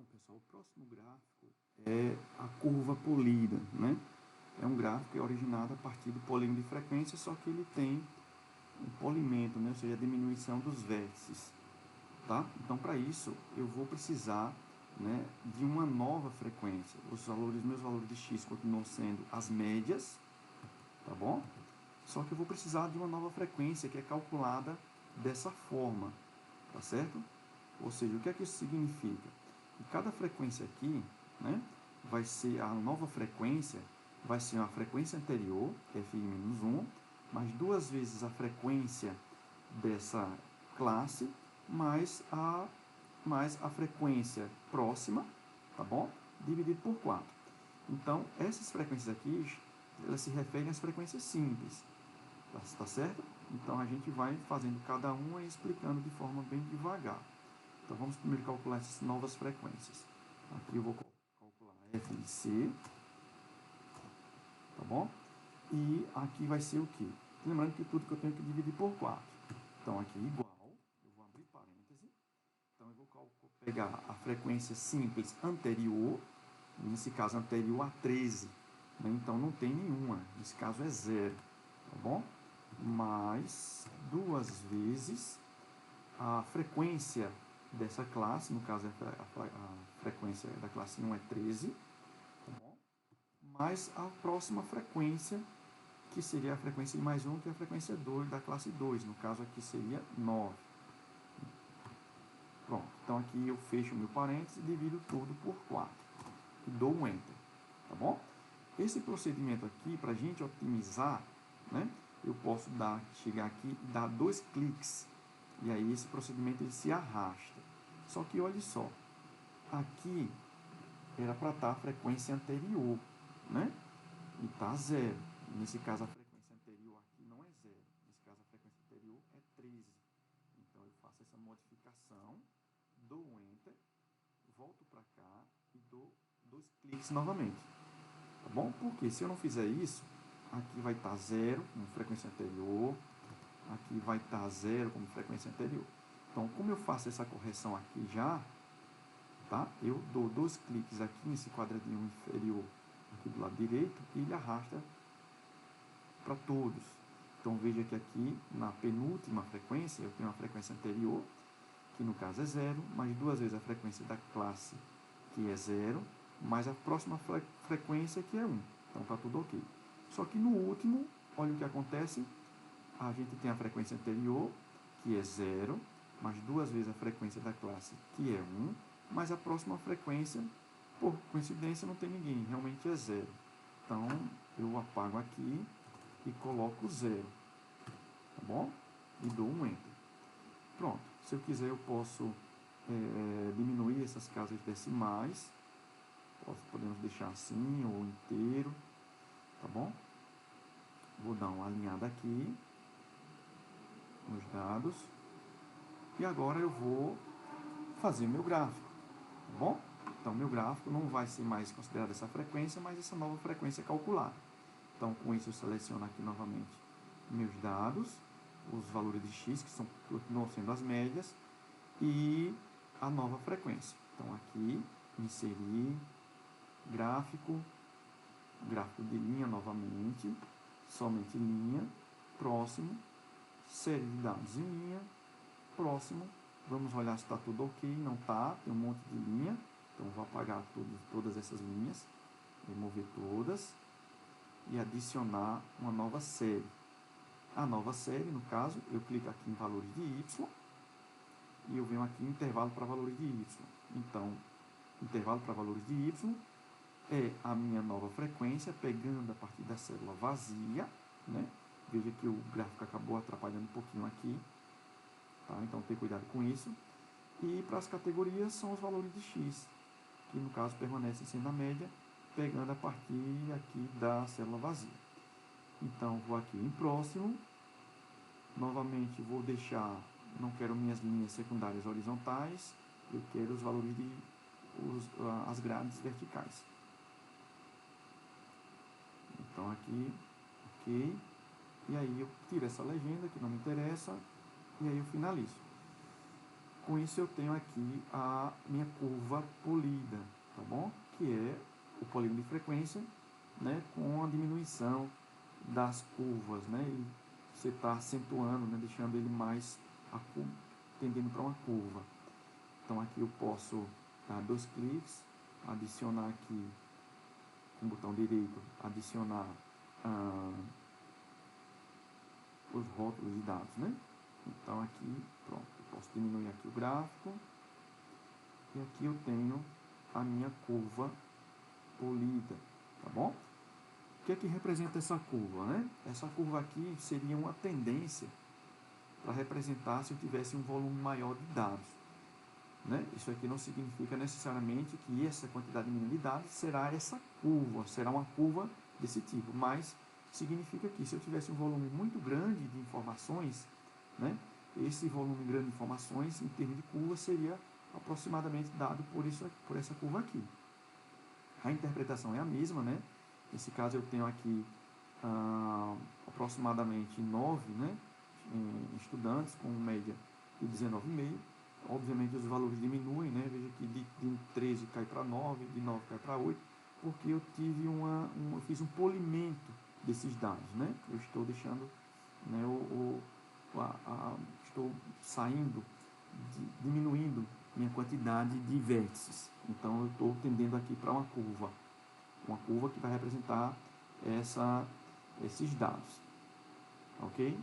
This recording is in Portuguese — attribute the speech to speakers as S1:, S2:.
S1: Bom, pessoal, o próximo gráfico é a curva polida, né? É um gráfico que é originado a partir do polígono de frequência, só que ele tem um polimento, né? Ou seja, a diminuição dos vértices, tá? Então, para isso, eu vou precisar, né, de uma nova frequência. Meus valores de x continuam sendo as médias, tá bom? Só que eu vou precisar de uma nova frequência que é calculada dessa forma, tá certo? Ou seja, o que é que isso significa? Que cada frequência aqui, né, vai ser a nova frequência, vai ser uma frequência anterior, que é φ-1, mais duas vezes a frequência dessa classe, mais a frequência próxima, tá bom? Dividido por 4. Então, essas frequências aqui, elas se referem às frequências simples, tá certo? Então, a gente vai fazendo cada uma e explicando de forma bem devagar. Então, vamos primeiro calcular essas novas frequências. Aqui eu vou calcular f de c, tá bom? E aqui vai ser o quê? Lembrando que tudo que eu tenho que dividir por 4. Então, aqui igual, eu vou abrir parêntese. Então, eu vou pegar a frequência simples anterior, nesse caso anterior a 13, né? Então, não tem nenhuma, nesse caso é 0, tá bom? Mais duas vezes a frequência dessa classe, no caso a frequência da classe 1 é 13, tá bom? Mais a próxima frequência, que seria a frequência de mais 1, que é a frequência 2 da classe 2, no caso aqui seria 9. Pronto, então aqui eu fecho o meu parênteses e divido tudo por 4 e dou um Enter, tá bom? Esse procedimento aqui, para a gente otimizar, né, eu posso chegar aqui e dar 2 cliques, e aí esse procedimento ele se arrasta. Só que olha só, aqui era para estar a frequência anterior, né? E está 0. Nesse caso a frequência anterior aqui não é 0. Nesse caso a frequência anterior é 13. Então eu faço essa modificação, dou um Enter, volto para cá e dou 2 cliques novamente. Tá bom? Porque se eu não fizer isso, aqui vai estar 0 como frequência anterior, aqui vai estar 0 como frequência anterior. Então, como eu faço essa correção aqui já, tá? Eu dou 2 cliques aqui nesse quadradinho inferior aqui do lado direito e ele arrasta para todos. Então, veja que aqui na penúltima frequência, eu tenho uma frequência anterior, que no caso é 0, mais duas vezes a frequência da classe, que é 0, mais a próxima frequência, que é 1. Então, está tudo ok. Só que no último, olha o que acontece. A gente tem a frequência anterior, que é 0, mais duas vezes a frequência da classe, que é 1, mais a próxima frequência, por coincidência, não tem ninguém, realmente é 0. Então, eu apago aqui e coloco 0, tá bom? E dou um Enter. Pronto. Se eu quiser, eu posso diminuir essas casas decimais. Podemos deixar assim, ou inteiro, tá bom? Vou dar uma alinhada aqui nos dados. E agora eu vou fazer meu gráfico, tá bom? Então, meu gráfico não vai ser mais considerado essa frequência, mas essa nova frequência calculada. Então, com isso, eu seleciono aqui novamente meus dados, os valores de x, que continuam sendo as médias, e a nova frequência. Então, aqui, inserir, gráfico de linha novamente, somente linha, próximo, série de dados em linha, próximo, vamos olhar se está tudo ok, não está, tem um monte de linha, então vou apagar todas essas linhas, remover todas, e adicionar uma nova série. A nova série, no caso, eu clico aqui em valores de y, e eu venho aqui em intervalo para valores de y. Então, intervalo para valores de y é a minha nova frequência, pegando a partir da célula vazia, né? Veja que o gráfico acabou atrapalhando um pouquinho aqui, tá? Então, ter cuidado com isso. E para as categorias são os valores de x, que no caso permanecem sendo a média, pegando a partir aqui da célula vazia. Então, vou aqui em próximo, novamente vou deixar, não quero minhas linhas secundárias horizontais, eu quero os valores as grades verticais. Então aqui, ok, e aí eu tiro essa legenda que não me interessa, e aí eu finalizo. com isso eu tenho aqui a minha curva polida, tá bom? Que é o polígono de frequência, né, com a diminuição das curvas, né? E você está acentuando, né, deixando ele mais tendendo para uma curva. Então aqui eu posso dar 2 cliques, adicionar aqui com o botão direito, adicionar os rótulos de dados, né? Então aqui, pronto, eu posso diminuir aqui o gráfico e aqui eu tenho a minha curva polida, tá bom? O que é que representa essa curva, né? Essa curva aqui seria uma tendência para representar se eu tivesse um volume maior de dados, né? Isso aqui não significa necessariamente que essa quantidade mínima de dados será essa curva, será uma curva desse tipo, mas significa que se eu tivesse um volume muito grande de informações, né, esse volume grande de informações em termos de curva seria aproximadamente dado por essa curva aqui. A interpretação é a mesma, né? Nesse caso eu tenho aqui aproximadamente 9, né, estudantes com média de 19,5. Obviamente os valores diminuem, né? Veja que de 13 cai para 9, de 9 cai para 8, porque eu tive eu fiz um polimento desses dados, né? Eu estou deixando, né, estou saindo, diminuindo minha quantidade de vértices. Então eu estou tendendo aqui para uma curva que vai representar esses dados, ok?